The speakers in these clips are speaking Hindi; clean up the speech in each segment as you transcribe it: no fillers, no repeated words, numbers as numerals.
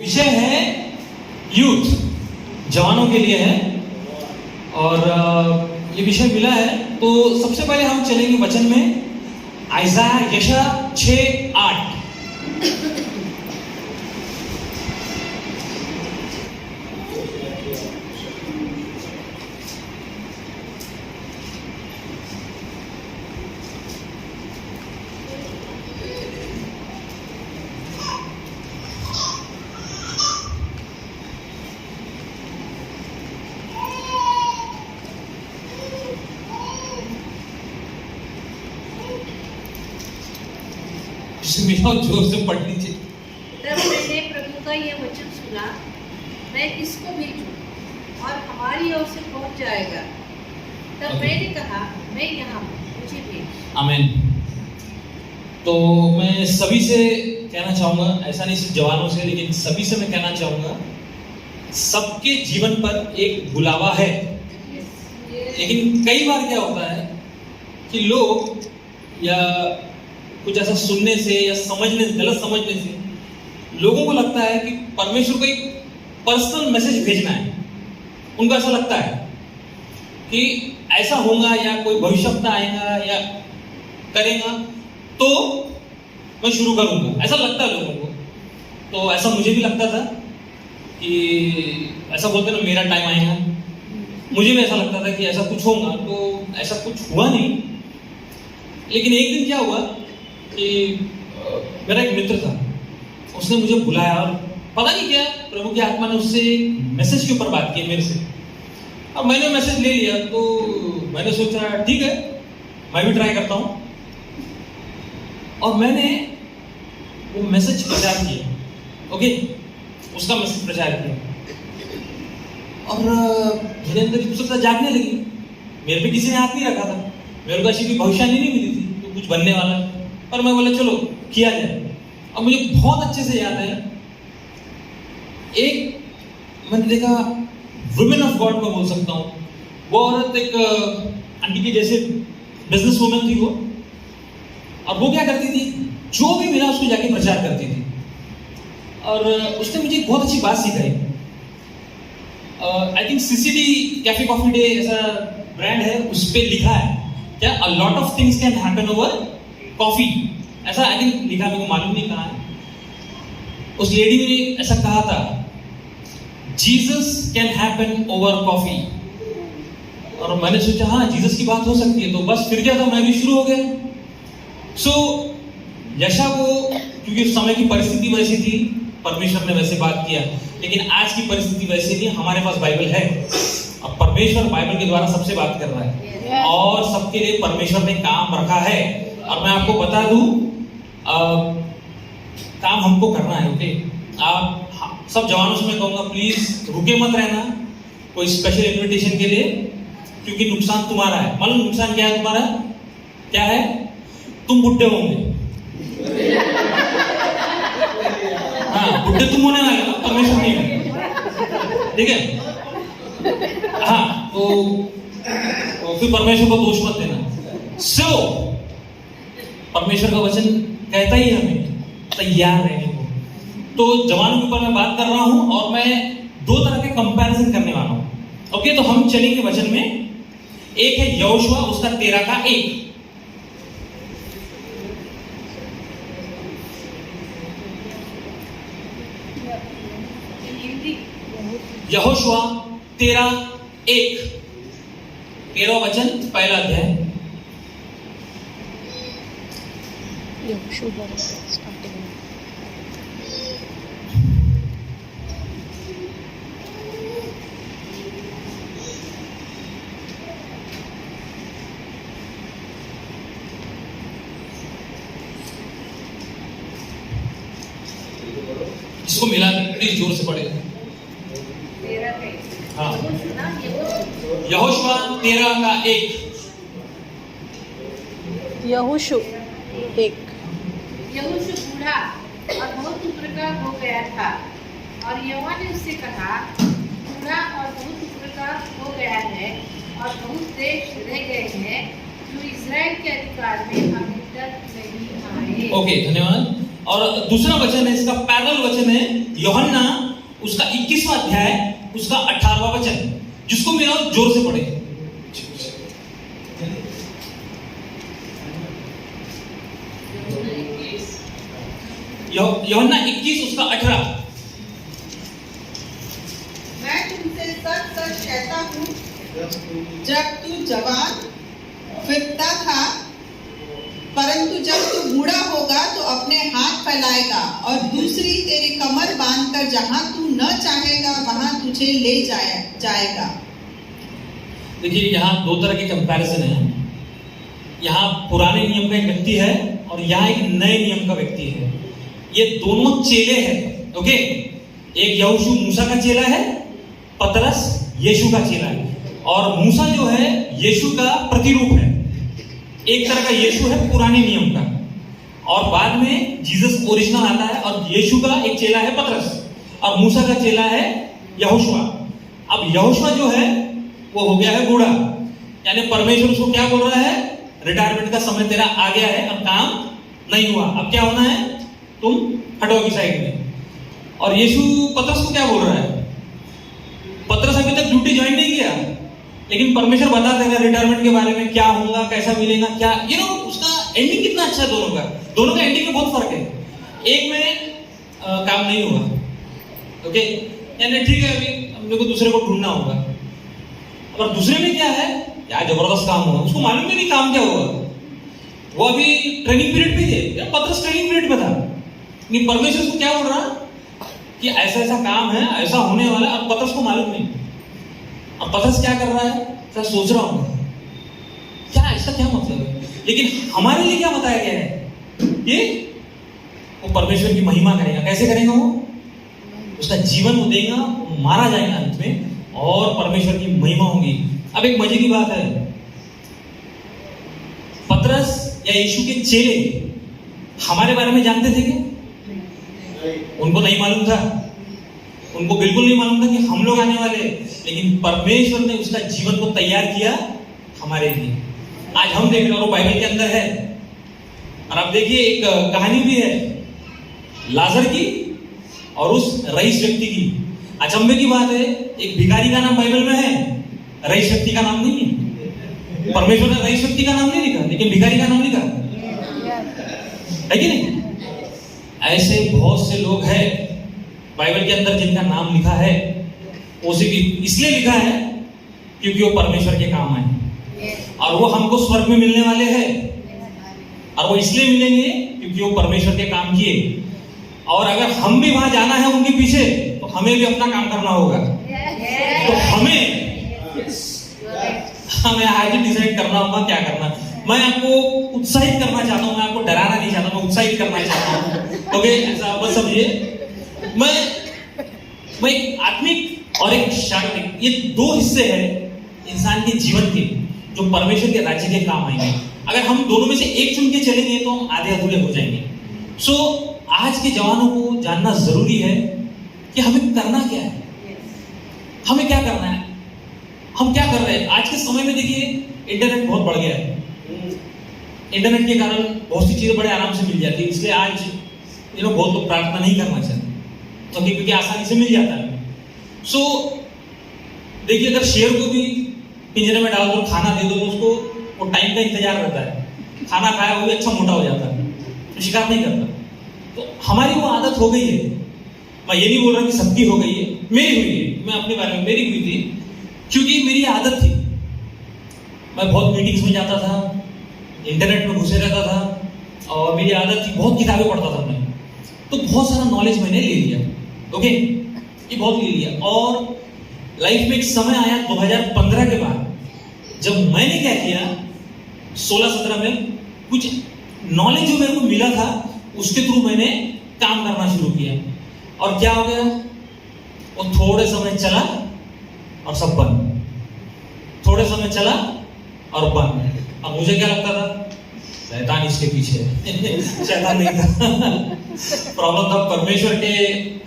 विषय है यूथ, जवानों के लिए है। और ये विषय मिला है तो सबसे पहले हम चलेंगे वचन में, आइज़ाया यशायाह 6:8। जोर से पढ़ लीजिए। तब मैंने प्रभु का ये वचन सुना, मैं किसको भेजूं और हमारी ओर से कौन जाएगा। तब मैंने कहा, मैं यहाँ हूँ, मुझे भेज। आमीन। तो मैं सभी से कहना चाहूंगा, ऐसा नहीं सिर्फ जवानों से लेकिन सभी से मैं कहना चाहूंगा, सबके जीवन पर एक बुलावा है। लेकिन कई बार क्या होता है कि लोग या कुछ ऐसा सुनने से या समझने से, गलत समझने से लोगों को लगता है कि परमेश्वर को एक पर्सनल मैसेज भेजना है। उनको ऐसा लगता है कि ऐसा होगा या कोई भविष्यवक्ता आएगा या करेगा तो मैं शुरू करूंगा, ऐसा लगता है लोगों को। तो ऐसा मुझे भी लगता था कि ऐसा बोलते ना, मेरा टाइम आएगा। मुझे भी ऐसा लगता था कि ऐसा कुछ होगा, तो ऐसा कुछ हुआ नहीं। लेकिन एक दिन क्या हुआ कि मेरा एक मित्र था, उसने मुझे बुलाया और पता नहीं क्या प्रभु की आत्मा ने उससे मैसेज के ऊपर बात की मेरे से। अब मैंने मैसेज ले लिया तो मैंने सोचा ठीक है, मैं भी ट्राई करता हूँ। और मैंने वो मैसेज प्रचार किया, ओके, उसका मैसेज प्रचार किया। और मेरे अंदर उत्सुकता जागने लगी। मेरे पे किसी ने हाथ नहीं रखा था, मेरे को ऐसी कोई भविष्यवाणी नहीं मिली थी तो कुछ बनने वाला, पर मैं बोला चलो किया जाए। अब मुझे बहुत अच्छे से याद है, एक मैंने देखा वुमेन ऑफ गॉड मैं बोल सकता हूँ, वो औरत एक आंटी के जैसे बिजनेस वुमेन थी वो। और वो क्या करती थी, जो भी मिला उसको जाके प्रचार करती थी। और उसने मुझे बहुत अच्छी बात सिखाई। I think CCD cafe coffee day ऐसा ब्रांड है, उस पर लिखा है क्या, a lot of things can happen over coffee, ऐसा आई थिंक लिखा, मेरे को मालूम नहीं कहाँ है। उस लेडी ने ऐसा कहा था, Jesus can happen over coffee. और मैंने सोचा हाँ, जीसस की बात हो सकती है। तो बस फिर क्या था, मैं भी शुरू हो गया। सो यशा को, क्योंकि उस समय की परिस्थिति वैसी थी, परमेश्वर ने वैसे बात किया। लेकिन आज की परिस्थिति वैसी नहीं, हमारे पास बाइबल है और परमेश्वर बाइबल के द्वारा सबसे बात कर रहा है और सबके लिए परमेश्वर ने काम रखा है। और मैं आपको बता दूं, काम हमको करना है, ओके। आप सब जवानों से मैं कहूंगा, प्लीज रुके मत रहना कोई स्पेशल इन्विटेशन के लिए, क्योंकि नुकसान तुम्हारा है। मालूम नुकसान क्या है तुम्हारा? क्या है? तुम बुढ़े होंगे। हाँ, बुढ़े तुम होने वाले हो, परमेश्वर नहीं होंगे, ठीक है। हाँ, तो फिर परमेश्वर को दोष मत देना। सो परमेश्वर का वचन कहता ही हमें तैयार रहने को। तो जवानों के ऊपर मैं बात कर रहा हूं और मैं दो तरह के कंपैरिजन करने वाला हूं, ओके। तो हम चलेंगे वचन में। एक है यहोशुआ, उसका 13:1। यहोशुआ 13:1, 13वां वचन, पहला अध्याय। इसको मिला प्लीज जोर से पढ़ेगा। हाँ, यहोशुआ 13:1। यहोशू 1। यहोशू बूढ़ा और बहुत उम्र का हो गया था, और यहोवा ने उससे कहा, बूढ़ा और बहुत उम्र का हो गया है और बहुत देश रह गए हैं जो इजराइल के अधिकार में अभी तक नहीं आए। ओके, धन्यवाद। और दूसरा वचन है, इसका पैरेलल वचन है यूहन्ना उसका 21वां अध्याय उसका 18वां वचन, जिसको मेरा जोर से पढ़े। यूहन्ना 21 उसका 18। मैं तुमसे सच सच कहता हूँ, जब तू जवान फिरता था, परंतु जब तू बूढ़ा होगा तो अपने हाथ फैलाएगा और दूसरी तेरी कमर बांधकर जहाँ तू न चाहेगा वहाँ तुझे ले जाएगा। देखिए यहाँ दो तरह के कंपैरिजन है। यहाँ पुराने नियम का एक व्यक्ति है और यहाँ एक नए नियम का व्यक्ति है। ये दोनों चेले हैं, ओके। एक यहोशू मूसा का चेला है, पतरस यीशु का चेला है। और मूसा जो है यीशु का प्रतिरूप है, एक तरह का यीशु है पुराने नियम का। और बाद में जीसस ओरिजिनल आता है और यीशु का एक चेला है पतरस और मूसा का चेला है यहोशुआ। अब यहोशुआ जो है वो हो गया है बूढ़ा, यानी परमेश्वर उसको क्या बोल रहा है, रिटायरमेंट का समय तेरा आ गया है, अब काम नहीं हुआ, अब क्या होना है, तुम हटो की साइड में। और यीशु पतरस को क्या बोल रहा है, पतरस अभी तक ड्यूटी ज्वाइन नहीं किया, लेकिन परमेश्वर बता देगा रिटायरमेंट के बारे में, क्या होगा, कैसा मिलेगा, क्या उसका एंडिंग कितना अच्छा है। दोनों का एंडिंग में बहुत फर्क है। एक में काम नहीं हुआ, ओके, यानी ठीक है, अभी हम लोग को दूसरे को ढूंढना होगा। और दूसरे में क्या है, क्या जबरदस्त काम हुआ, उसको मालूम भी नहीं काम क्या हुआ, वो अभी ट्रेनिंग पीरियड पे थे, पतरस ट्रेनिंग पीरियड पे था। नहीं, परमेश्वर उसको क्या बोल रहा कि ऐसा ऐसा काम है, ऐसा होने वाला है, और पतरस को मालूम नहीं। और पतरस क्या कर रहा है, सर सोच रहा हूं क्या इसका क्या मतलब है। लेकिन हमारे लिए क्या बताया गया है कि वो परमेश्वर की महिमा करेगा। कैसे करेगा वो, उसका जीवन वो देगा, वो मारा जाएगा अंत में और परमेश्वर की महिमा होगी। अब एक मजे की बात है, पतरस या यीशु के चेले हमारे बारे में जानते थे क्या? उनको नहीं मालूम था, उनको बिल्कुल नहीं मालूम था कि हम लोग आने वाले, लेकिन परमेश्वर ने उसका जीवन को तैयार किया हमारे लिए। आज हम देख रहे हैं, वो बाइबल के अंदर है। और आप देखिए एक कहानी भी है लाजर की और उस रईस व्यक्ति की। अचंभे की बात है, एक भिखारी का नाम बाइबल में है, रईस व्यक्ति का नाम नहीं है। परमेश्वर ने रईस व्यक्ति का नाम नहीं लिखा, लेकिन भिखारी का नाम लिखा है कि नहीं। ऐसे बहुत से लोग हैं बाइबल के अंदर जिनका नाम लिखा है, उसी भी इसलिए लिखा है क्योंकि वो परमेश्वर के काम आए और वो हमको स्वर्ग में मिलने वाले हैं। और वो इसलिए मिलेंगे क्योंकि वो परमेश्वर के काम किए। और अगर हम भी वहां जाना है उनके पीछे, तो हमें भी अपना काम करना होगा। तो हमें आज डिसाइड करना होगा क्या करना। मैं आपको उत्साहित करना चाहता हूं, मैं आपको डराना नहीं चाहता, मैं उत्साहित करना चाहता हूं, ओके। ऐसा बस समझिए, मैं एक आत्मिक और एक शारीरिक, ये दो हिस्से हैं इंसान के जीवन के जो परमेश्वर के राज्य के काम आएंगे। अगर हम दोनों में से एक चुन के चलेंगे तो हम आधे अधूरे हो जाएंगे। सो आज के जवानों को जानना जरूरी है कि हमें करना क्या है, हमें क्या करना है, हम क्या कर रहे हैं। आज के समय में देखिए इंटरनेट बहुत बढ़ गया है, इंटरनेट के कारण बहुत सी चीजें बड़े आराम से मिल जाती है। इसलिए आज बहुत लोग प्रार्थना नहीं करना चाहते, तो क्योंकि आसानी से मिल जाता है। सो देखिए, अगर शेर को भी पिंजरे में डाल दो, खाना दे दो, तो उसको वो टाइम का इंतजार रहता है, खाना खाया वो भी अच्छा मोटा हो जाता है, तो शिकार नहीं करता। तो हमारी वो आदत हो गई है। मैं ये नहीं बोल रहा कि सबकी हो गई है, मेरी हुई है, मैं अपने बारे में, मेरी हुई थी क्योंकि मेरी आदत थी। मैं बहुत मीटिंग्स में जाता था, इंटरनेट में घुसे रहता था और मेरी आदत थी, बहुत किताबें पढ़ता था मैं, तो बहुत सारा नॉलेज मैंने ले लिया, ओके, ये बहुत ले लिया। और लाइफ में एक समय आया 2015 के बाद, जब मैंने क्या किया, 16-17 में कुछ नॉलेज जो मेरे को मिला था उसके थ्रू मैंने काम करना शुरू किया। और क्या हो गया, वो थोड़े समय चला और सब बंद, थोड़े समय चला और बंद। अब मुझे क्या लगता था, शैतान इसके पीछे शैतान नहीं था प्रॉब्लम था परमेश्वर के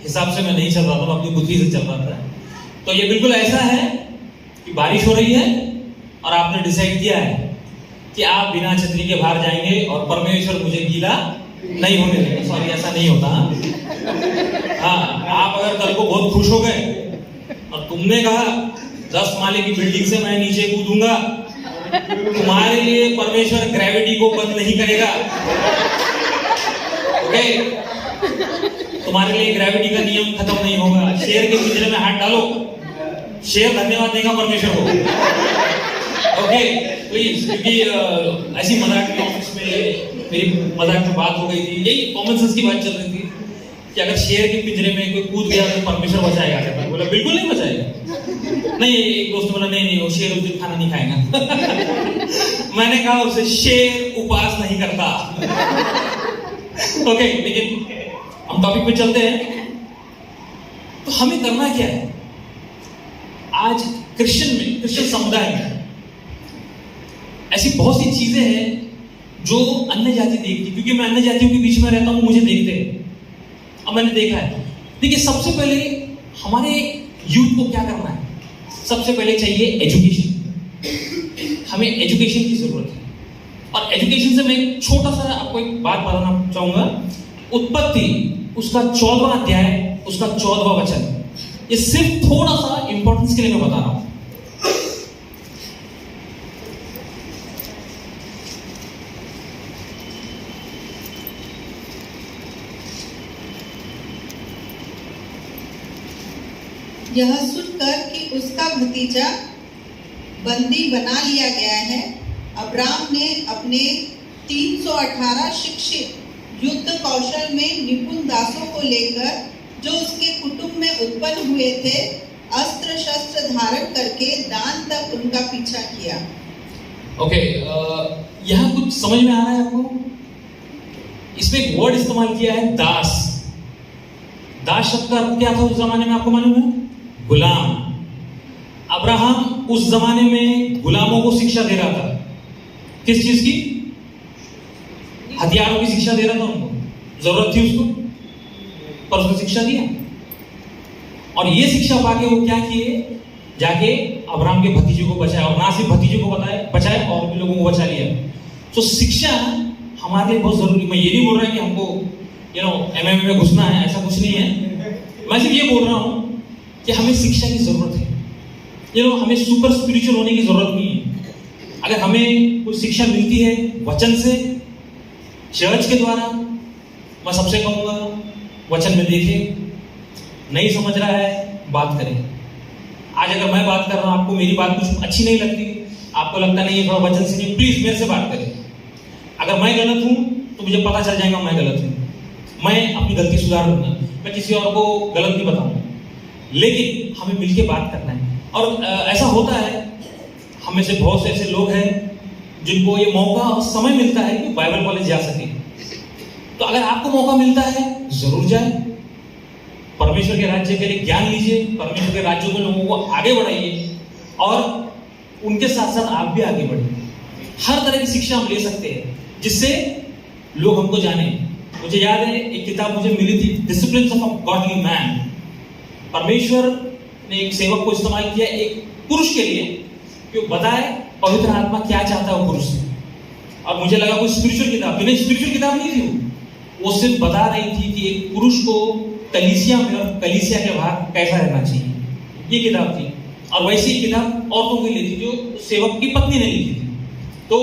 हिसाब से मैं नहीं चल रहा था, मैं अपनी बुद्धि से चल रहा था। तो ये बिल्कुल ऐसा है कि बारिश हो रही है और आपने डिसाइड किया है कि आप बिना छतरी के बाहर जाएंगे और परमेश्वर मुझे गीला नहीं होने देंगे, सॉरी ऐसा नहीं होता। हाँ, आप अगर कल को बहुत खुश हो गए और तुमने कहा 10 माले की बिल्डिंग से मैं नीचे कूदूंगा, तुम्हारे लिए परमेश्वर ग्रेविटी को बंद नहीं करेगा। ओके, तुम्हारे लिए ग्रेविटी का नियम खत्म नहीं होगा। शेर के पिंजरे में हाथ डालो, शेर धन्यवाद देगा परमेश्वर को। ओके प्लीज, क्योंकि ऐसी मजाक में ऑफिस में मेरी मजाक में बात हो गई थी, यही कॉमन सेंस की बात चल रही थी कि अगर शेर के पिंजरे में कोई कूद गया तो परमेश्वर बचाएगा क्या? मैं बोला बिल्कुल नहीं बचाएगा। नहीं, एक दोस्त बोला नहीं वो शेर उस दिन खाना नहीं खाएगा। मैंने कहा उसे शेर उपवास नहीं करता। ओके, लेकिन हम टॉपिक पे चलते हैं। तो हमें करना क्या है? आज क्रिश्चियन समुदाय में ऐसी बहुत सी चीजें हैं जो अन्य जाति देखती, क्योंकि मैं अन्य जातियों के बीच में रहता हूं, मुझे देखते हैं। अब मैंने देखा है। देखिए, सबसे पहले हमारे यूथ को क्या करना है? सबसे पहले चाहिए एजुकेशन। हमें एजुकेशन की जरूरत है, और एजुकेशन से मैं एक छोटा सा आपको एक बात बताना चाहूंगा। उत्पत्ति उसका 14वां अध्याय, उसका 14वां वचन, ये सिर्फ थोड़ा सा इंपॉर्टेंस के लिए मैं बता रहा हूं। यह सुनकर कि उसका भतीजा बंदी बना लिया गया है, अब्राम ने अपने 318 शिक्षित युद्ध कौशल में निपुण दासों को लेकर, जो उसके कुटुंब में उत्पन्न हुए थे, अस्त्र शस्त्र धारण करके दान तक उनका पीछा किया। ओके, यहां कुछ समझ में आ रहा है आपको? इसमें एक वर्ड इस्तेमाल किया है, दास। दास शब्द का अर्थ क्या था उस जमाने में, आपको मालूम है? गुलाम। अब्राहम उस जमाने में गुलामों को शिक्षा दे रहा था। किस चीज की? हथियारों की शिक्षा दे रहा था उनको, जरूरत थी उसको, पर उसने शिक्षा दिया। और ये शिक्षा पाके वो क्या किए? जाके अब्राहम के भतीजे को बचाया, और ना सिर्फ भतीजे को बचाया और भी लोगों को बचा लिया। तो शिक्षा हमारे लिए बहुत जरूरी। मैं ये नहीं बोल रहा कि हमको एमएमए में घुसना है, ऐसा कुछ नहीं है। मैं सिर्फ ये बोल रहा हूं कि हमें शिक्षा की जरूरत है। हमें सुपर स्पिरिचुअल होने की जरूरत नहीं है। अगर हमें कोई शिक्षा मिलती है वचन से, चर्च के द्वारा, मैं सबसे कहूंगा वचन में देखें। नहीं समझ रहा है, बात करें। आज अगर मैं बात कर रहा हूं, आपको मेरी बात कुछ अच्छी नहीं लगती, आपको लगता नहीं है थोड़ा वचन से नहीं, प्लीज मेरे से बात करें। अगर मैं गलत हूं तो मुझे पता चल जाएगा मैं गलत हूं, मैं अपनी गलती सुधार लूंगा, मैं किसी और को गलत नहीं बताऊंगा। लेकिन हमें मिलके बात करना है। और ऐसा होता है, हम में से बहुत से ऐसे लोग हैं जिनको ये मौका और समय मिलता है कि बाइबल कॉलेज जा सके। तो अगर आपको मौका मिलता है, जरूर जाए। परमेश्वर के राज्य के लिए ज्ञान लीजिए, परमेश्वर के राज्य को लोगों को आगे बढ़ाइए, और उनके साथ साथ आप भी आगे बढ़िए। हर तरह की शिक्षा हम ले सकते हैं जिससे लोग हमको जाने। मुझे याद है, एक किताब मुझे मिली थी, disciplines of a godly man. परमेश्वर ने एक सेवक को इस्तेमाल किया एक पुरुष के लिए कि वो बताए पवित्र आत्मा क्या चाहता है वो पुरुष से। और मुझे लगा कोई स्पिरिचुअल किताब, नहीं स्पिरिचुअल किताब नहीं थी वो सिर्फ बता रही थी कि एक पुरुष को कलीसिया में और कलीसिया के बाहर कैसा रहना चाहिए, ये किताब थी। और वैसी ही किताब औरतों के लिए थी जो सेवक की पत्नी ने लिखी थी। तो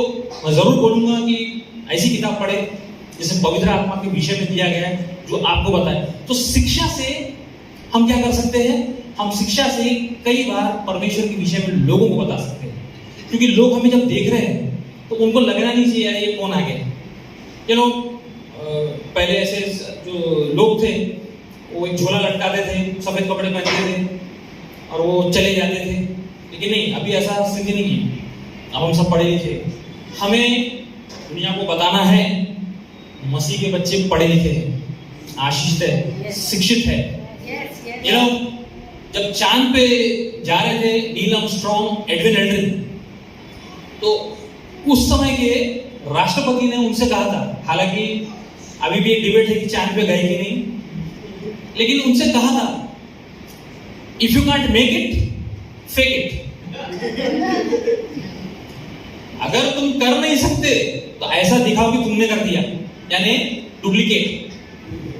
मैं जरूर बोलूंगा कि ऐसी किताब पढ़े जिसे पवित्र आत्मा के विषय में दिया गया है, जो आपको बताए। तो शिक्षा से हम क्या कर सकते हैं? हम शिक्षा से कई बार परमेश्वर के विषय में लोगों को बता सकते हैं, क्योंकि लोग हमें जब देख रहे हैं तो उनको लगना नहीं चाहिए ये कौन आ गया। पहले ऐसे जो लोग थे वो एक झोला लटकाते थे, सफेद कपड़े पहनते थे और वो चले जाते थे। लेकिन नहीं, अभी ऐसा स्थिति नहीं है। अब हम सब पढ़े लिखे, हमें दुनिया को बताना है मसीह के बच्चे पढ़े लिखे हैं, आशीषित है, शिक्षित है। जब चांद पे जा रहे थे नील आर्मस्ट्रांग, एडविन एल्ड्रिन, तो उस समय के राष्ट्रपति ने उनसे कहा था, हालांकि अभी भी एक डिबेट है कि चांद पे गए कि नहीं, लेकिन उनसे कहा था if you can't make it fake it. अगर तुम कर नहीं सकते तो ऐसा दिखाओ कि तुमने कर दिया। यानी डुप्लीकेट।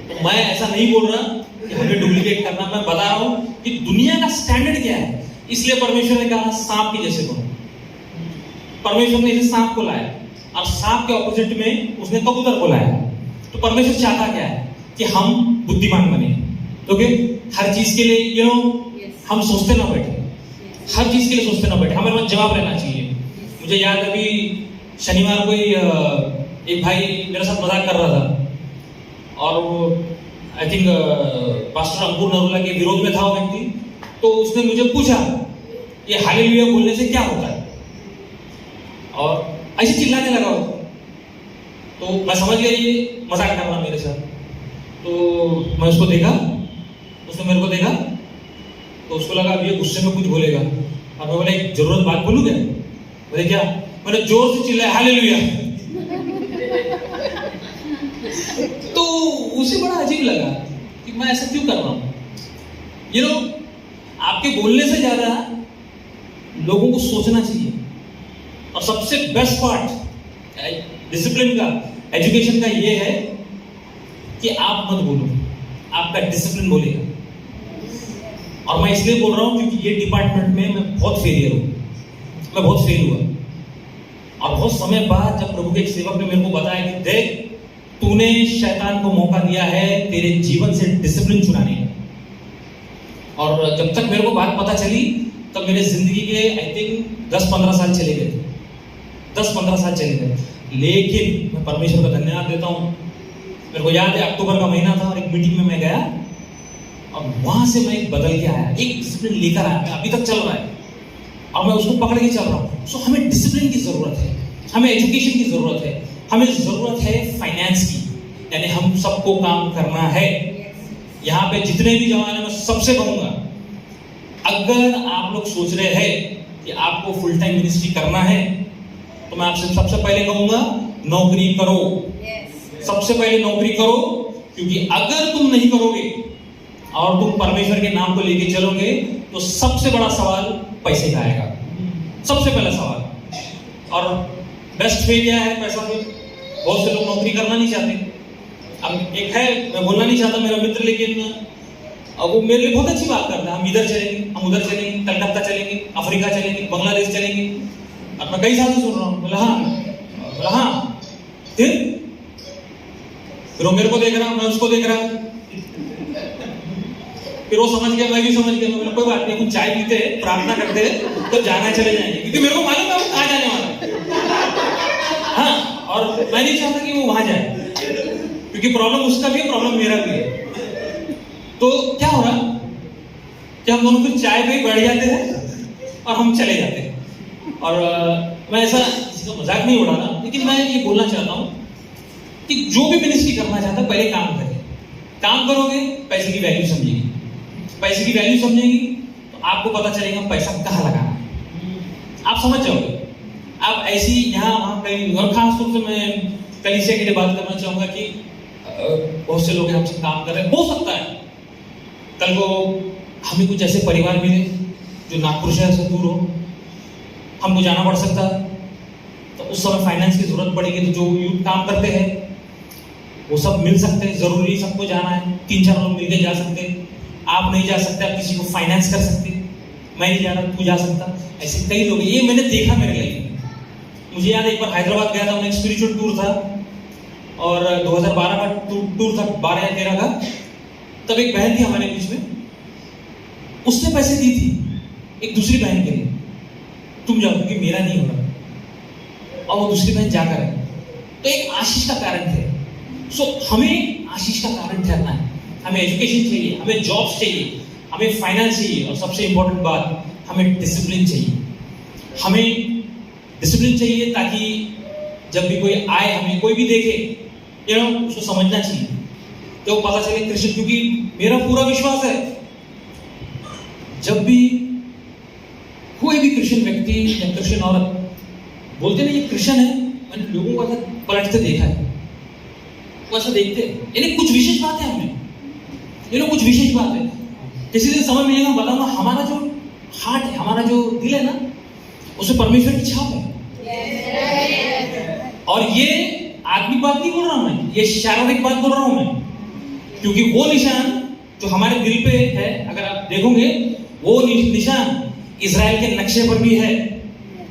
तो मैं ऐसा नहीं बोल रहा कि हमें डुप्लीकेट करना, मैं बता रहा हूं कि दुनिया का स्टैंडर्ड क्या है। इसलिए परमेश्वर ने कहा सांप के जैसे बनो। परमेश्वर ने इसे सांप को लाया और सांप के ऑपोजिट में उसने कबूतर को लाया। तो परमेश्वर चाहता क्या है कि हम बुद्धिमान बने। ओके, हर चीज के लिए हम सोचते ना बैठे, हर चीज के लिए सोचते ना बैठे, हमारे पास जवाब रहना चाहिए। मुझे याद है अभी शनिवार को ही एक भाई मेरे साथ मजाक कर रहा था और आई थिंक पास्टर अंकुर नरूला के विरोध में था वो व्यक्ति। तो उसने मुझे पूछा ये हालेलुया बोलने से क्या होता है, और ऐसे चिल्लाने लगा वो। तो मैं समझ गया ये मजाक कर रहा मेरे साथ। तो मैं उसको देखा, उसने मेरे को देखा, तो उसको लगा अब ये गुस्से में कुछ बोलेगा, और मैं बोला एक जरूरत बात बोलूं क्या? बोले क्या? मैंने जोर से चिल्लाया हालेलुया। तो उसे बड़ा अजीब लगा कि मैं ऐसा क्यों कर रहा हूं। आपके बोलने से ज्यादा लोगों को सोचना चाहिए। और सबसे बेस्ट पार्ट डिसिप्लिन का, एजुकेशन का ये है कि आप मत बोलो, आपका डिसिप्लिन बोलेगा। और मैं इसलिए बोल रहा हूं क्योंकि ये डिपार्टमेंट में मैं बहुत फेलियर हूं, मैं बहुत फेल हुआ। और बहुत समय बाद जब प्रभु के एक सेवक ने मेरे को बताया कि देख तूने शैतान को मौका दिया है तेरे जीवन से डिसिप्लिन चुराने का। और जब तक मेरे को बात पता चली तब मेरे जिंदगी के आई थिंक 10-15 साल चले गए, 10-15 साल चले गए। लेकिन मैं परमेश्वर का धन्यवाद देता हूँ। मेरे को याद है अक्टूबर का महीना था और एक मीटिंग में मैं गया और वहां से मैं एक बदल के आया, एक डिसिप्लिन लेकर आया, अभी तक चल रहा है और मैं उसको पकड़ के चल रहा हूँ। सो हमें डिसिप्लिन की जरूरत है, हमें एजुकेशन की जरूरत है, हमें जरूरत है फाइनेंस की, यानी हम सबको काम करना है। यहाँ पे जितने भी जवान हैं मैं सबसे कहूंगा, अगर आप लोग सोच रहे हैं कि आपको फुल टाइम मिनिस्ट्री करना है तो मैं आपसे सबसे पहले कहूंगा नौकरी करो। सबसे पहले नौकरी करो, क्योंकि अगर तुम नहीं करोगे और तुम परमेश्वर के नाम को लेके चलोगे तो सबसे बड़ा सवाल पैसे का आएगा, सबसे पहला सवाल। और बेस्ट वे क्या है? पैसा पे बहुत से लोग नौकरी करना नहीं चाहते। अब एक है, मैं बोलना नहीं चाहता, मेरा मित्र, लेकिन अब वो मेरे लिए बहुत अच्छी बात करता है, हम इधर चलेंगे, हम उधर चलेंगे, कलकत्ता चलेंगे, अफ्रीका चलेंगे, बांग्लादेश चलेंगे। अब मैं कई साल से सुन रहा हूँ, बोला हाँ, फिर वो मेरे को देख रहा, मैं उसको देख रहा, फिर वो समझ गया, मैं भी समझ गया। मैं कोई बात नहीं, कुछ चाय पीते हैं, प्रार्थना करते हैं, तो जाना चले जाएंगे, क्योंकि मेरे को मालूम है वो कहाँ जाने वाला है। हाँ, और मैं नहीं चाहता कि वो वहां जाए, क्योंकि प्रॉब्लम उसका भी है, प्रॉब्लम मेरा भी है। तो क्या हो रहा कि हम दोनों फिर चाय पे बैठ जाते हैं और हम चले जाते हैं। और मैं ऐसा किसी का मजाक नहीं उड़ा रहा, लेकिन मैं ये बोलना चाहता हूँ कि जो भी मिनिस्ट्री करना चाहता है पहले काम करे। काम करोगे, पैसे की वैल्यू समझेगी, पैसे की वैल्यू समझेगी तो आपको पता चलेगा पैसा कहाँ लगाना है, आप समझ जाओगे। आप ऐसी यहाँ वहाँ कहीं, और खास तौर से मैं कलीसिया के लिए बात करना चाहूंगा कि बहुत से लोग हमसे काम कर रहे हैं। हो सकता है कल को हमें कुछ ऐसे परिवार मिले जो नागपुर शहर से दूर हो, हमको जाना पड़ सकता है, तो उस समय फाइनेंस की जरूरत पड़ेगी। तो जो यूथ काम करते हैं वो सब मिल सकते हैं, जरूरी सबको जाना है, 3-4 लोग मिलकर जा सकते हैं। आप नहीं जा सकते, आप किसी को फाइनेंस कर सकते, मैं नहीं जा रहा, तू जा सकता, ऐसे कई लोग। ये मैंने देखा मेरे लाइफ में। मुझे याद है एक बार हैदराबाद गया था, मैंने एक स्पिरिचुअल टूर था और 2012 का टूर था, 12 या 13 का। तब एक बहन थी हमारे बीच में, उसने पैसे दी थी एक दूसरी बहन के लिए, तुम जाओ क्योंकि मेरा नहीं हो रहा, और वो दूसरी बहन जाकर है। तो एक आशीष का कारण थे। सो हमें आशीष का कारण ठहरना है, हमें एजुकेशन चाहिए, हमें जॉब्स चाहिए, हमें फाइनेंस चाहिए, और सबसे इंपॉर्टेंट बात हमें डिसिप्लिन चाहिए। हमें डिसिप्लिन चाहिए ताकि जब भी कोई आए, हमें कोई भी देखे, उसको समझना चाहिए, तो पता चले क्रिश्चियन। क्योंकि मेरा पूरा विश्वास है जब भी कोई भी क्रिश्चियन व्यक्ति या क्रिश्चियन औरत बोलते ना ये क्रिश्चियन है, मैंने लोगों को ऐसा पलटते देखा है, वो ऐसा देखते हैं, यानी कुछ विशेष बात है हमें, कुछ विशेष बात है। किसी दिन समय मिलेगा बताऊंगा, हमारा जो हार्ट है, हमारा जो दिल है ना, उसमें परमेश्वर की छाप है। और ये आत्मिक बात नहीं बोल रहा हूं मैं, ये शारीरिक बात बोल रहा हूं मैं, क्योंकि वो निशान जो हमारे दिल पे है, अगर आप देखोगे वो निशान इजराइल के नक्शे पर भी है।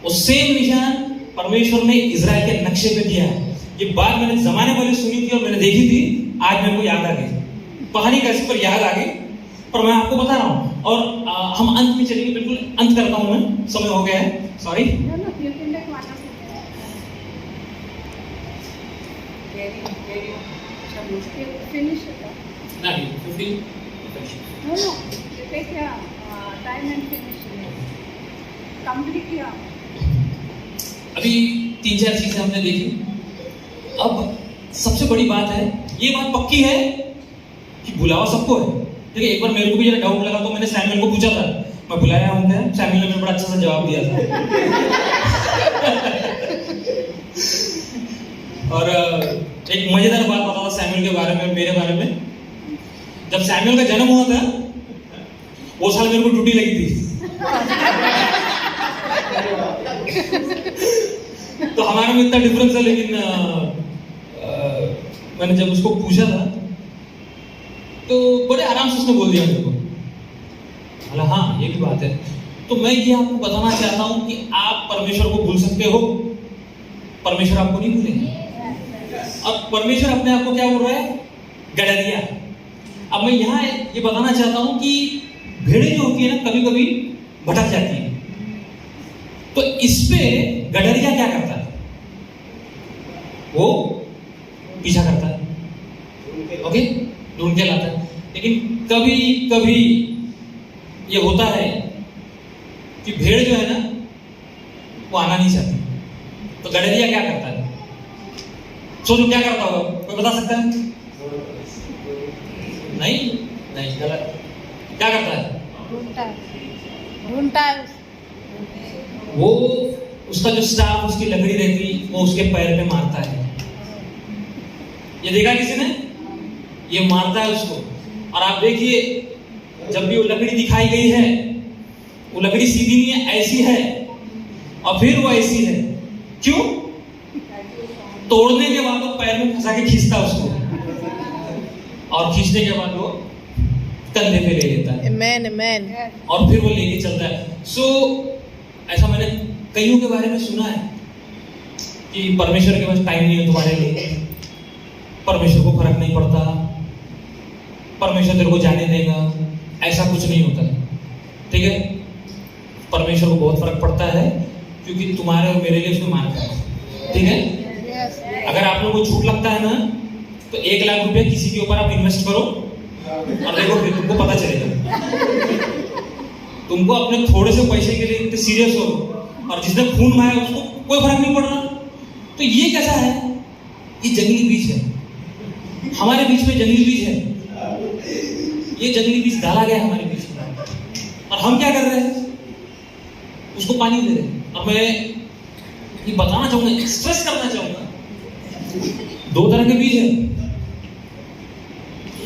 वो सेम निशान परमेश्वर ने इजराइल के नक्शे पे दिया है। ये बात मैंने जमाने पहले सुनी थी और मैंने देखी थी, आज मेरे को याद आ गई, पता नहीं कैसे पर याद आ गई, पर मैं आपको बता रहा हूं। और हम अंत में चलेंगे, बिल्कुल अंत करता हूं मैं, समय हो गया है, सॉरी। अभी 3-4 चीजें हमने देखी। अब सबसे बड़ी बात है, ये बात पक्की है कि बुलावा सबको है। देखिए, एक बार मेरे को भी जरा डाउट लगा तो मैंने सैमुअल को पूछा था, मैं बुलाया हूं क्या? सैमुअल ने बड़ा अच्छा सा जवाब दिया था। और एक मजेदार बात बता था सैमुअल के बारे में, मेरे बारे में। जब सैमुअल का जन्म हुआ था, वो साल मेरे को ड्यूटी लगी थी। तो हमारे में इतना डिफरेंस है, लेकिन मैंने जब उसको पूछा था तो बड़े आराम से उसने बोल दिया मेरे को, बोला हाँ ये भी बात है। तो मैं ये आपको बताना चाहता हूं कि आप परमेश्वर को भूल सकते हो, परमेश्वर आपको नहीं भूलेंगे। अब परमेश्वर अपने आप को क्या बोल रहा है? गडरिया। अब मैं यहाँ ये बताना चाहता हूं कि भेड़ें जो होती है ना, कभी कभी भटक जाती है, तो इस पे गडरिया क्या करता है? वो पीछा करता है, ओके, ढूंढ के लाता है। लेकिन कभी कभी ये होता है कि भेड़ जो है ना, वो आना नहीं चाहती, तो गडरिया क्या करता है? सोचो क्या करता होगा, कोई बता सकता है? नहीं नहीं, गलत। क्या करता है? ढूंढता है। वो उसका जो स्टाफ, उसकी लकड़ी रहती, वो उसके पैर पे मारता है। ये देखा किसी ने? ये मारता है उसको। और आप देखिए, जब भी वो लकड़ी दिखाई गई है, वो लकड़ी सीधी नहीं है, ऐसी है, और फिर वो ऐसी है। क्यों? तोड़ने के बाद वो पैर में फंसा के खींचता है उसको, और खींचने के बाद वो कंधे पे ले लेता है, मैन और फिर वो लेके चलता है। सो ऐसा मैंने कईयों के बारे में सुना है कि परमेश्वर के पास टाइम नहीं है तुम्हारे लिए, परमेश्वर को फर्क नहीं पड़ता, परमेश्वर तेरे को जाने देगा। ऐसा कुछ नहीं होता है, ठीक है? परमेश्वर को बहुत फर्क पड़ता है, क्योंकि तुम्हारे और मेरे लिए उसने माना है, ठीक है? अगर आप लोगों को झूठ लगता है ना, तो 1 लाख रुपया किसी के ऊपर आप इन्वेस्ट करो और देखो, फिर तुमको पता चलेगा। तुमको अपने थोड़े से पैसे के लिए इतने सीरियस हो, और जिसने खून बहाया उसको कोई फर्क नहीं पड़ रहा। तो ये कैसा है? ये जंगली बीज है, हमारे बीच में जंगली बीज है। ये जंगली बीज डाला गया हमारे बीच में, और हम क्या कर रहे हैं? उसको पानी दे रहे हैं। और मैं ये बताना चाहूंगा, स्ट्रेस करना चाहूंगा, 2 तरह के बीज है।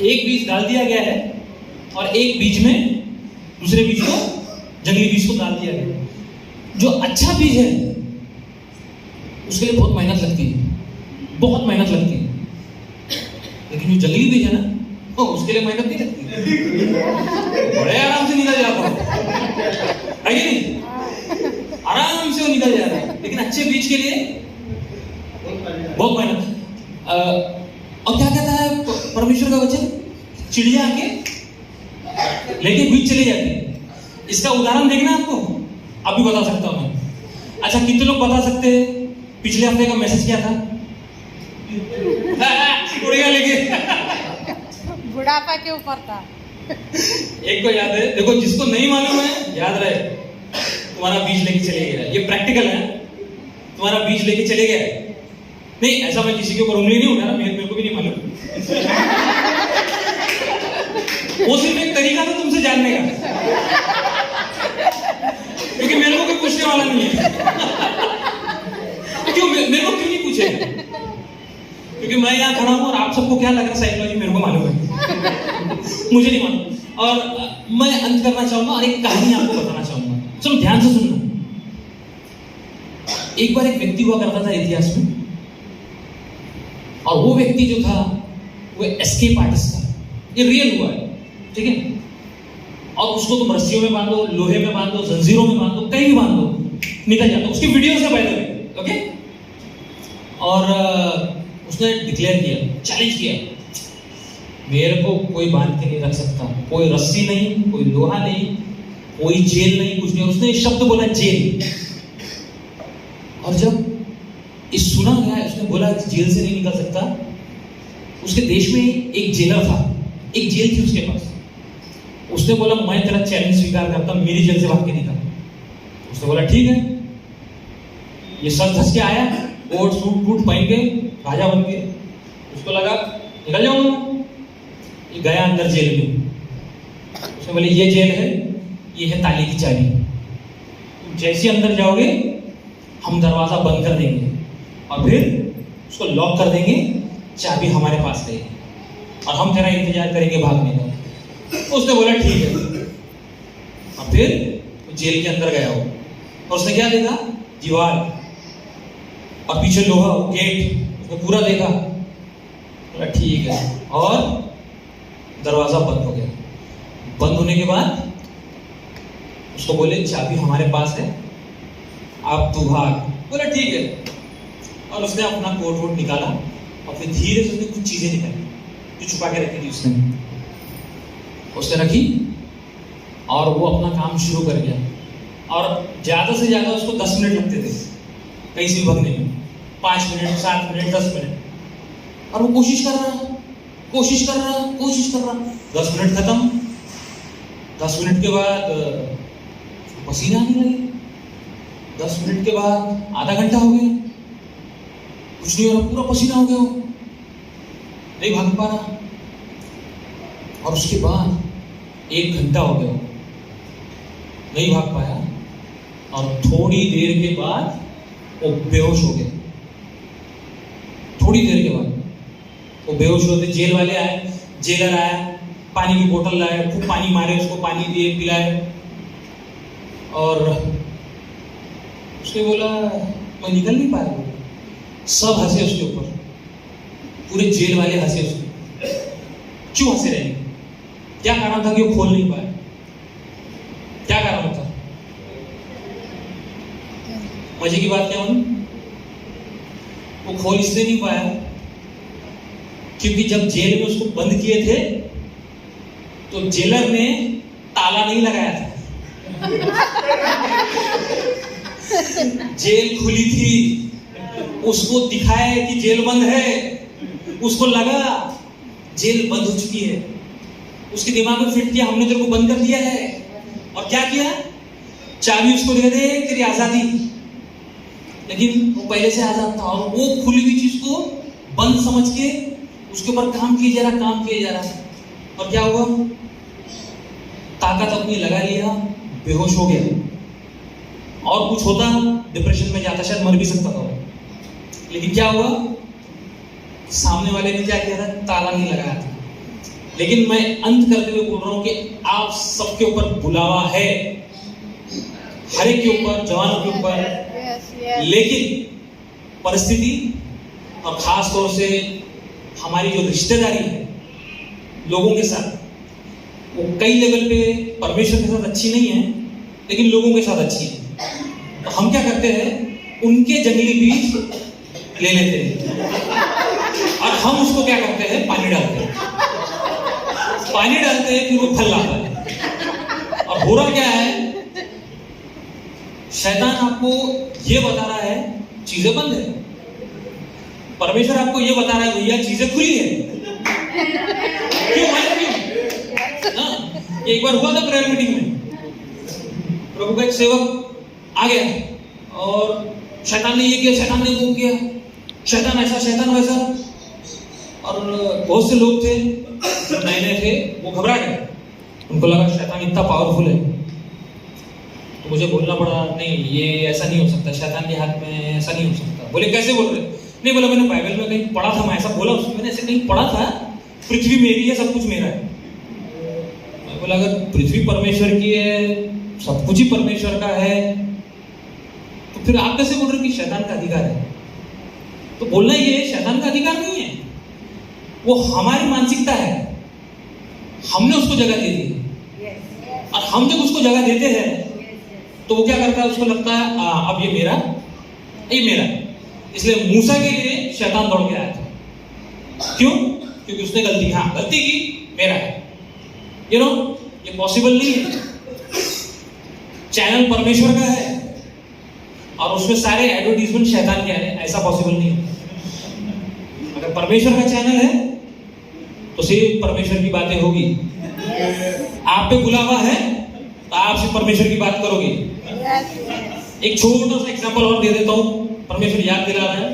एक बीज डाल दिया गया है, और एक बीज में दूसरे बीज को, जंगली बीज को डाल दिया गया। जो अच्छा बीज है उसके लिए बहुत मेहनत लगती है, बहुत मेहनत लगती है। लेकिन जो जंगली बीज है ना, तो उसके लिए मेहनत नहीं लगती, बड़े आराम से निकल जाता है कि नहीं? आराम से वो निकल जाता है। लेकिन अच्छे बीज के लिए बहुत मेहनत। और क्या कहता है परमेश्वर का वचन? चिड़िया आके लेके बीज चले जाती है। इसका उदाहरण देखना आपको, अभी बता सकता हूं मैं। अच्छा, कितने लोग बता सकते हैं पिछले हफ्ते का मैसेज क्या था? चिड़िया लेके बुढ़ापा के ऊपर था। एक को याद है, देखो जिसको नहीं मालूम है याद रहे, तुम्हारा बीज लेके चले गया। ये प्रैक्टिकल है, तुम्हारा बीज लेके चले गया। नहीं, ऐसा मैं किसी के ऊपर उंगली नहीं उठा रहा, मेरे को भी नहीं मालूम। वो सिर्फ एक तरीका था तुमसे जानने का, क्योंकि मेरे को कोई पूछने वाला नहीं है। क्यों मेरे को क्यों नहीं पूछेगा? क्योंकि मैं यहाँ खड़ा हूँ और आप सबको क्या लग रहा है साइकोलॉजी मेरे को मालूम है, मुझे नहीं मालूम। और मैं अंत करना चाहूंगा और एक कहानी आपको बताना चाहूंगा। चलो ध्यान से सुनना। एक बार एक व्यक्ति हुआ करता था इतिहास में, और वो व्यक्ति जो था वो एस्केप आर्टिस्ट था। ये रियल हुआ है, ठीक है। और उसको तुम रस्सियों में बांधो, लोहे में बांधो, जंजीरों में बांधो, कहीं भी बांधो, निकल जाता। उसकी वीडियो से बाय द वे, ओके। और उसने डिक्लेयर किया, चैलेंज किया, मेरे को कोई बांध के नहीं रख सकता, कोई रस्सी नहीं, कोई लोहा नहीं, कोई जेल नहीं, कुछ नहीं। उसने शब्द बोला जेल। और जब ये सुना गया, उसने बोला जेल से नहीं निकल सकता। उसके देश में एक जेलर था, एक जेल थी उसके पास। उसने बोला मैं तेरा चैलेंज स्वीकार करता हूं, मेरी जेल से भाग के निकल। उसने बोला ठीक है। ये सर धस के आया, कोट सूट बूट पहन के राजा बन के। उसको लगा निकल जाऊंगा। ये गया अंदर जेल में। उसने बोले ये जेल है, ये है ताले की चाबी। तुम जैसे अंदर जाओगे हम दरवाजा बंद कर देंगे और फिर उसको लॉक कर देंगे, चाबी हमारे पास रहेगी और हम तेरा इंतजार करेंगे भागने का। उसने बोला ठीक है। और फिर जेल के अंदर गया वो, और उसने क्या देखा, दीवार और पीछे लोहा, गेट, उसने पूरा देखा। बोला ठीक है। और दरवाजा बंद हो गया। बंद होने के बाद उसको बोले चाबी हमारे पास है, आप तू भाग। बोला ठीक है। और उसने अपना कोट वोट निकाला और फिर धीरे से उसने कुछ चीजें निकाली जो छुपा के रखी थी उसने रखी और वो अपना काम शुरू कर गया। और ज्यादा से ज्यादा उसको 10 मिनट लगते थे कहीं से भगने में, 5 मिनट, 7 मिनट, 10 मिनट। और वो कोशिश कर रहा, 10 मिनट खत्म। 10 मिनट के बाद पसीना आने लगे। 10 मिनट के बाद आधा घंटा हो गया, कुछ नहीं हो रहा, पूरा पसीना हो गया, वो नहीं भाग पा रहा। और उसके बाद 1 घंटा हो गया, नहीं भाग पाया। और थोड़ी देर के बाद वो बेहोश हो गया। थोड़ी देर के बाद वो बेहोश होते, जेल वाले आए, जेलर आया, पानी की बोतल लाए, खूब पानी मारे उसको, पानी दिए, पिलाए। और उसने बोला मैं निकल नहीं पाया। सब हंसे उसके ऊपर, पूरे जेल वाले हंसे उसके। क्यों हंसे रहे? क्या कारण था कि वो खोल नहीं पाया? क्या कारण था? मजे की बात क्या हुई? वो खोल इसलिए नहीं पाया क्योंकि जब जेल में उसको बंद किए थे तो जेलर ने ताला नहीं लगाया था। जेल खुली थी, उसको दिखाया कि जेल बंद है, उसको लगा जेल बंद हो चुकी है। उसके दिमाग में फिट किया हमने तेरे को बंद कर दिया है। और क्या किया, चाबी उसको दे दे तेरी आजादी। लेकिन वो पहले से आजाद था और वो खुली हुई चीज को बंद समझ के उसके ऊपर काम किए जा रहा। और क्या हुआ, ताकत अपनी लगा लिया, बेहोश हो गया। और कुछ होता डिप्रेशन में जाता, शायद मर भी सकता था। लेकिन क्या हुआ, सामने वाले ने क्या किया था, ताला नहीं लगाया था। लेकिन मैं अंत करते हुए बोल रहा हूं कि आप सबके ऊपर बुलावा है, हर एक के ऊपर, जवानों के ऊपर। लेकिन परिस्थिति और खास तौर से हमारी जो रिश्तेदारी है लोगों के साथ, वो कई लेवल पे परमेश्वर के साथ अच्छी नहीं है, लेकिन लोगों के साथ अच्छी है। तो हम क्या करते हैं, उनके जंगली बीज ले लेते हैं और हम उसको क्या करते हैं, पानी डालते हैं, फिर वो फल लाता है। और हो रहा क्या है, शैतान आपको ये बता रहा है चीजें बंद है, परमेश्वर आपको ये बता रहा है भैया चीजें खुली है। क्यों? एक बार हुआ था प्रेयर मीटिंग में, प्रभु का एक सेवक आ गया और शैतान ने ये किया, शैतान ने वो किया, शैतान ऐसा, शैतान वैसा। और बहुत से लोग थे जो नए थे, वो घबरा गए, उनको लगा शैतान इतना पावरफुल है। तो मुझे बोलना पड़ा, नहीं ये ऐसा नहीं हो सकता, शैतान के हाथ में ऐसा नहीं हो सकता। बोले कैसे बोल रहे? नहीं, बोला मैंने बाइबल में कहीं पढ़ा था, मैं ऐसा बोला उसमें, मैंने ऐसे कहीं पढ़ा था, पृथ्वी मेरी है, सब कुछ मेरा है। मैं बोला अगर पृथ्वी परमेश्वर की है, सब कुछ ही परमेश्वर का है, तो फिर आप कैसे बोल रहे कि शैतान का अधिकार है? तो बोलना ये शैतान का अधिकार नहीं है। वो हमारी मानसिकता है, हमने उसको जगह दे दी। Yes. और हम जब उसको जगह देते हैं Yes. Yes. तो वो क्या करता है, उसको लगता है अब ये मेरा, ये मेरा। इसलिए मूसा के लिए शैतान दौड़ के आया था। क्यों? क्योंकि उसने गलती की, मेरा है। यू नो, ये पॉसिबल नहीं है। चैनल परमेश्वर का है और उसमें सारे एडवर्टीजमेंट शैतान के आ रहे हैं, ऐसा पॉसिबल नहीं है। अगर परमेश्वर का चैनल है तो सिर्फ परमेश्वर की बातें होगी। आप पे बुलावा है तो आप सिर्फ परमेश्वर की बात करोगे। एक छोटा सा एग्जांपल और दे देता हूँ, परमेश्वर याद दिला रहा है,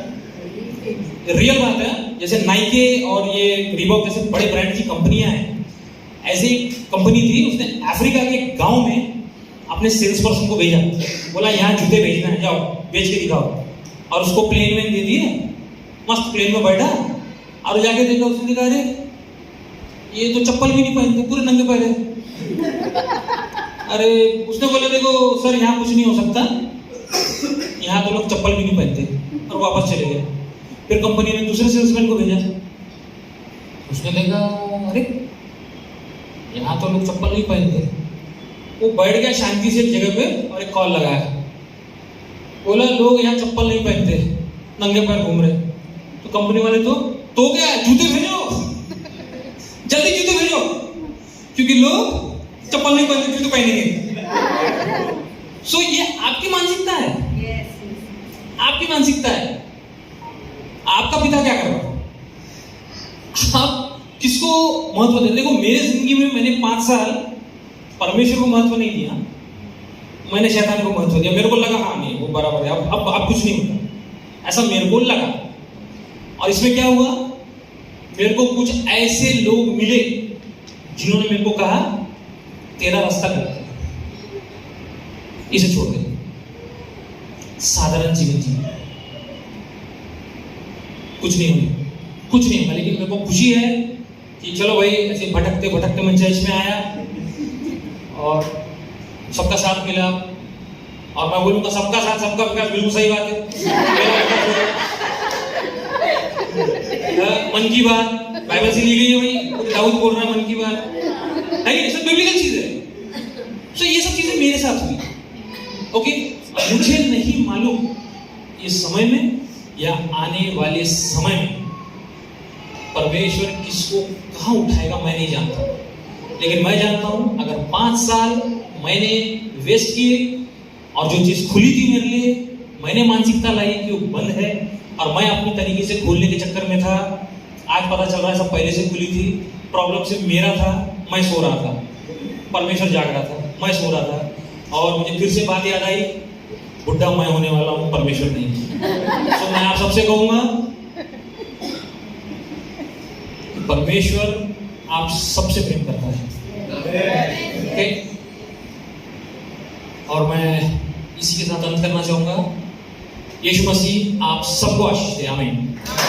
रियल बात है। जैसे नाइके और ये रीबॉक जैसे बड़े ब्रांड की कंपनियां हैं, ऐसे एक कंपनी थी, उसने अफ्रीका के गांव में अपने सेल्स पर्सन को भेजा, बोला यहाँ जूते भेजना है, जाओ बेच के दिखाओ। और उसको प्लेन में दे दिए, मस्त प्लेन में बैठा और जाके देखा, उसने देखा अरे ये तो चप्पल भी नहीं पहनते, पूरे नंगे पैर है। अरे उसने बोला देखो सर यहाँ कुछ नहीं हो सकता, यहाँ तो लोग चप्पल भी नहीं पहनते, और वापस चले गए। फिर कंपनी ने दूसरे सेल्समैन को भेजा, उसने देखा अरे यहाँ तो लोग चप्पल नहीं पहनते। वो बैठ गया शांति से एक जगह पे और एक कॉल लगाया, बोला लोग यहाँ चप्पल नहीं पहनते, नंगे पैर घूम रहे। तो कंपनी वाले तो क्या, जूते भेजो, जल्दी जूते भेजो, क्योंकि लोग चप्पल नहीं पहनते, जूते पहनेंगे। सो ये आपकी मानसिकता है, Yes. Yes. आपकी मानसिकता है। आपका पिता क्या कर रहा है, आप किसको महत्व देते? देखो मेरे जिंदगी में मैंने 5 साल परमेश्वर को महत्व नहीं दिया, मैंने शैतान को महत्व दिया। मेरे को लगा हाँ नहीं वो बराबर है, अब कुछ नहीं होता, ऐसा मेरे को लगा। और इसमें क्या हुआ, मेरे को कुछ ऐसे लोग मिले जिन्होंने मेरे को कहा तेरा रास्ता गलत है, इसे छोड़ दे, साधारण जीवन जी, कुछ नहीं होगा। लेकिन मेरे को खुशी है कि चलो भाई ऐसे भटकते भटकते मैं चर्च में आया और सबका साथ मिला। और मैं बोलूंगा सबका साथ सबका विकास, बिल्कुल सही बात है। मन की बात बाइबल से ली गई है भाई, दाऊद बोल रहा है मन की बात है, ये सब बिब्लिकल चीज है। सो ये सब चीजें मेरे साथ हुई, ओके। मुझे नहीं मालूम इस समय में या आने वाले समय में परमेश्वर किसको कहाँ उठाएगा, मैं नहीं जानता। लेकिन मैं जानता हूं अगर 5 साल मैंने वेस्ट किए और जो चीज खुली थी मेरे लिए, मैंने मानसिकता लाई कि वो बंद है और मैं अपनी तरीके से खोलने के चक्कर में था। आज पता चल रहा है सब पहले से खुली थी, प्रॉब्लम सिर्फ मेरा था, मैं सो रहा था, परमेश्वर जाग रहा था, मैं सो रहा था। और मुझे फिर से बात याद आई, बुढ़ा मैं होने वाला हूँ, परमेश्वर नहीं। तो मैं आप सबसे कहूंगा परमेश्वर आप सबसे प्रेम करता है, ओके। और मैं इसी के साथ अंत करना चाहूंगा। यीशु मसीह आप सबको आशीष दे, आमीन।